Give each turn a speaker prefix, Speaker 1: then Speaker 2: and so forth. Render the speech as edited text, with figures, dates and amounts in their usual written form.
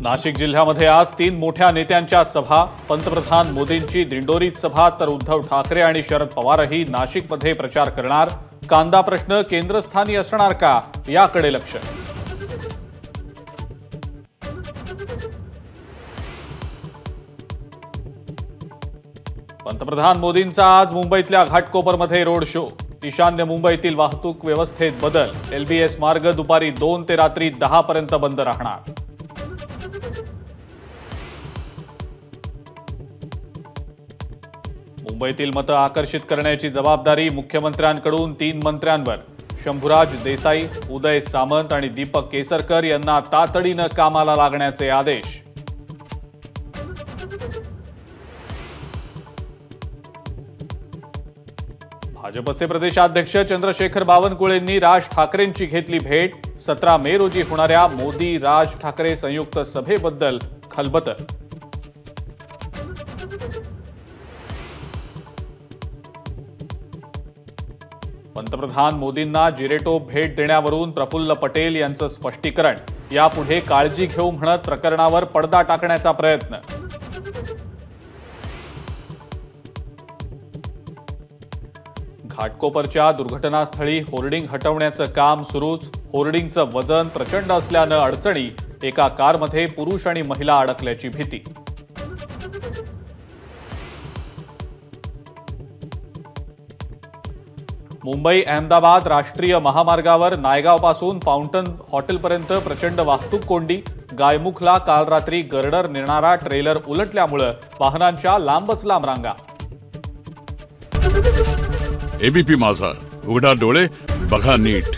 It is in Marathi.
Speaker 1: नाशिक जिल्ह्यामध्ये आज 3 मोठ्या नेत्यांच्या सभा। पंतप्रधान मोदींची दिंडोरीत सभा, तर उद्धव ठाकरे आणि शरद पवारही नाशिकमध्ये प्रचार करणार। कांदा प्रश्न केंद्रस्थानी असणार का, याकडे लक्ष। पंतप्रधान मोदींचा आज मुंबईतल्या घाटकोपरमध्ये रोड शो। ईशान्य मुंबईतील वाहतूक व्यवस्थेत बदल। LBS मार्ग दुपारी 2 ते रात्री 10 पर्यंत बंद राहणार। मुंबईतील मतं आकर्षित करण्याची जबाबदारी मुख्यमंत्र्यांकडून 3 मंत्र्यांवर। शंभूराज देसाई, उदय सामंत आणि दीपक केसरकर यांना तातडीनं कामाला लागण्याचे आदेश। भाजपचे प्रदेशाध्यक्ष चंद्रशेखर बावनकुळेंनी राज ठाकरेंची घेतली भेट। 17 मे रोजी होणाऱ्या मोदी राज ठाकरे संयुक्त सभेबद्दल खलबतं। पंतप्रधान मोदींना जिरेटो भेट देण्यावरून प्रफुल्ल पटेल यांचं स्पष्टीकरण। यापुढे काळजी घेऊ म्हणत प्रकरणावर पडदा टाकण्याचा प्रयत्न। घाटकोपरच्या दुर्घटनास्थळी होर्डिंग हटवण्याचं काम सुरूच। होर्डिंगचं वजन प्रचंड असल्यानं अडचणी। एका कारमध्ये पुरुष आणि महिला अडकल्याची भीती। मुंबई अहमदाबाद राष्ट्रीय महामार्गावर नायगावपासून फाउंटन हॉटेलपर्यंत प्रचंड वाहतूक कोंडी। गायमुखला काल रात्री गर्डर नेणारा ट्रेलर उलटल्यामुळे वाहनांच्या लांबच लांब रांगा।
Speaker 2: एबीपी माझा, उघडा डोळे बघा नीट।